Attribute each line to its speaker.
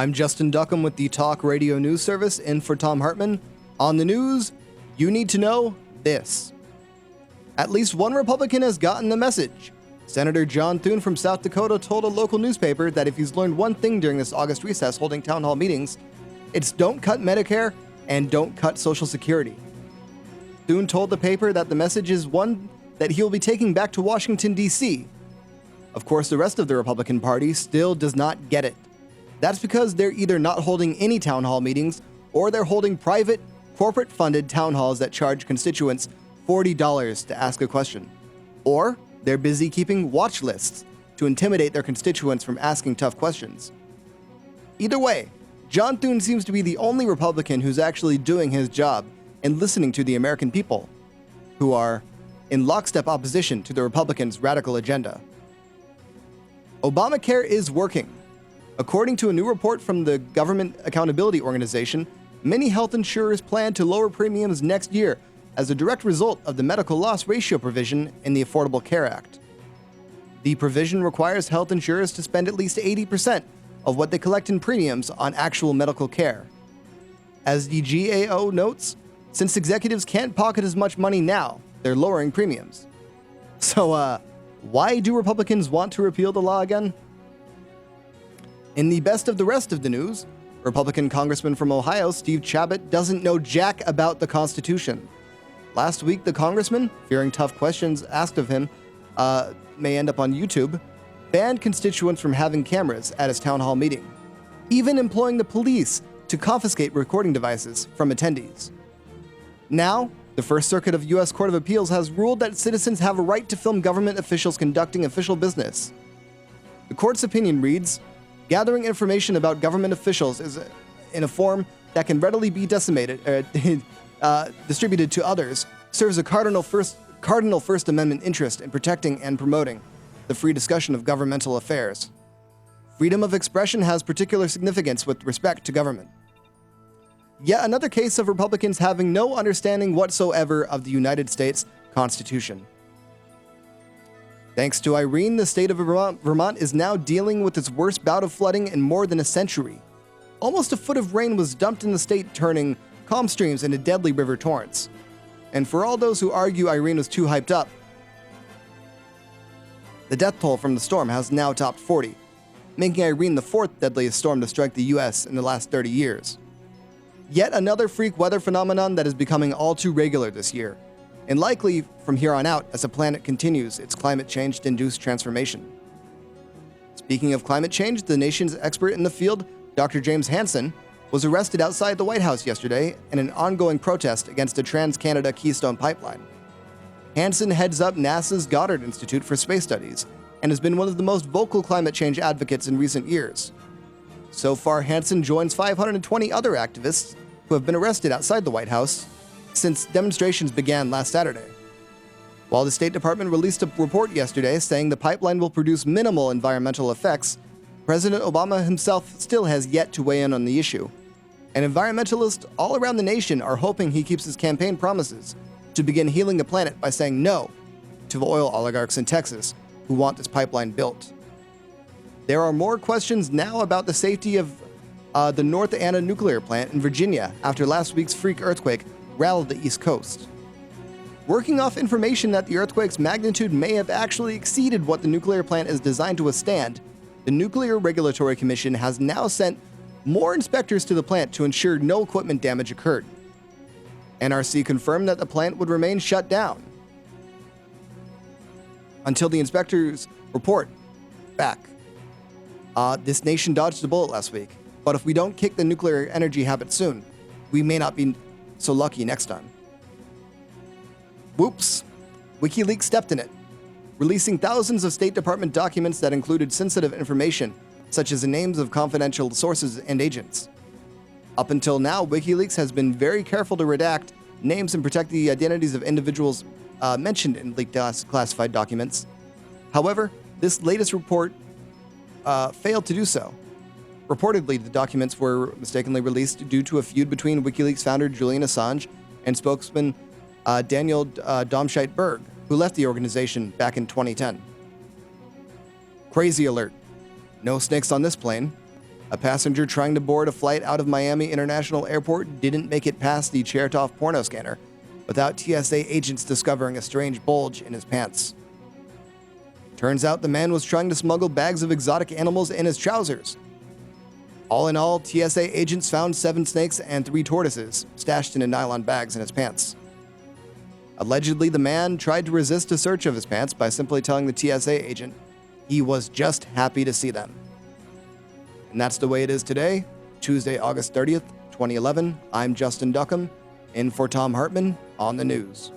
Speaker 1: I'm Justin Duckham with the Talk Radio News Service, in for Thom Hartmann. On the news, you need to know this. At least one Republican has gotten the message. Senator John Thune from South Dakota told a local newspaper that if he's learned one thing during this August recess holding town hall meetings, it's don't cut Medicare and don't cut Social Security. Thune told the paper that the message is one that he'll be taking back to Washington, D.C. Of course, the rest of the Republican Party still does not get it. That's because they're either not holding any town hall meetings or they're holding private, corporate-funded town halls that charge constituents $40 to ask a question. Or they're busy keeping watch lists to intimidate their constituents from asking tough questions. Either way, John Thune seems to be the only Republican who's actually doing his job and listening to the American people, who are in lockstep opposition to the Republicans' radical agenda. Obamacare is working. According to a new report from the Government Accountability Organization, many health insurers plan to lower premiums next year as a direct result of the medical loss ratio provision in the Affordable Care Act. The provision requires health insurers to spend at least 80% of what they collect in premiums on actual medical care. As the GAO notes, since executives can't pocket as much money now, they're lowering premiums. So, why do Republicans want to repeal the law again? In the best of the rest of the news, Republican Congressman from Ohio, Steve Chabot, doesn't know jack about the Constitution. Last week, the congressman, fearing tough questions asked of him may end up on YouTube, banned constituents from having cameras at his town hall meeting, even employing the police to confiscate recording devices from attendees. Now, the First Circuit of U.S. Court of Appeals has ruled that citizens have a right to film government officials conducting official business. The court's opinion reads, gathering information about government officials is in a form that can readily be distributed to others serves a cardinal First Amendment interest in protecting and promoting the free discussion of governmental affairs. Freedom of expression has particular significance with respect to government. Yet another case of Republicans having no understanding whatsoever of the United States Constitution. Thanks to Irene, the state of Vermont is now dealing with its worst bout of flooding in more than a century. Almost a foot of rain was dumped in the state, turning calm streams into deadly river torrents. And for all those who argue Irene was too hyped up, the death toll from the storm has now topped 40, making Irene the fourth deadliest storm to strike the U.S. in the last 30 years. Yet another freak weather phenomenon that is becoming all too regular this year, and likely from here on out as the planet continues its climate change-induced transformation. Speaking of climate change, the nation's expert in the field, Dr. James Hansen, was arrested outside the White House yesterday in an ongoing protest against the Trans-Canada Keystone Pipeline. Hansen heads up NASA's Goddard Institute for Space Studies and has been one of the most vocal climate change advocates in recent years. So far, Hansen joins 520 other activists who have been arrested outside the White House since demonstrations began last Saturday. While the State Department released a report yesterday saying the pipeline will produce minimal environmental effects, President Obama himself still has yet to weigh in on the issue. And environmentalists all around the nation are hoping he keeps his campaign promises to begin healing the planet by saying no to the oil oligarchs in Texas who want this pipeline built. There are more questions now about the safety of the North Anna nuclear plant in Virginia after last week's freak earthquake rattled the East Coast. Working off information that the earthquake's magnitude may have actually exceeded what the nuclear plant is designed to withstand, the Nuclear Regulatory Commission has now sent more inspectors to the plant to ensure no equipment damage occurred. NRC confirmed that the plant would remain shut down until the inspectors report back. This nation dodged a bullet last week, but if we don't kick the nuclear energy habit soon, we may not be so lucky next time. Whoops. WikiLeaks stepped in it, releasing thousands of State Department documents that included sensitive information, such as the names of confidential sources and agents. Up until now, WikiLeaks has been very careful to redact names and protect the identities of individuals mentioned in leaked classified documents. However, this latest report failed to do so. Reportedly, the documents were mistakenly released due to a feud between WikiLeaks founder Julian Assange and spokesman Daniel Domscheit-Berg, who left the organization back in 2010. Crazy alert. No snakes on this plane. A passenger trying to board a flight out of Miami International Airport didn't make it past the Chertoff porno scanner without TSA agents discovering a strange bulge in his pants. Turns out the man was trying to smuggle bags of exotic animals in his trousers. All in all, TSA agents found 7 snakes and 3 tortoises stashed in nylon bags in his pants. Allegedly, the man tried to resist a search of his pants by simply telling the TSA agent he was just happy to see them. And that's the way it is today, Tuesday, August 30th, 2011. I'm Justin Duckham, in for Thom Hartmann on the news.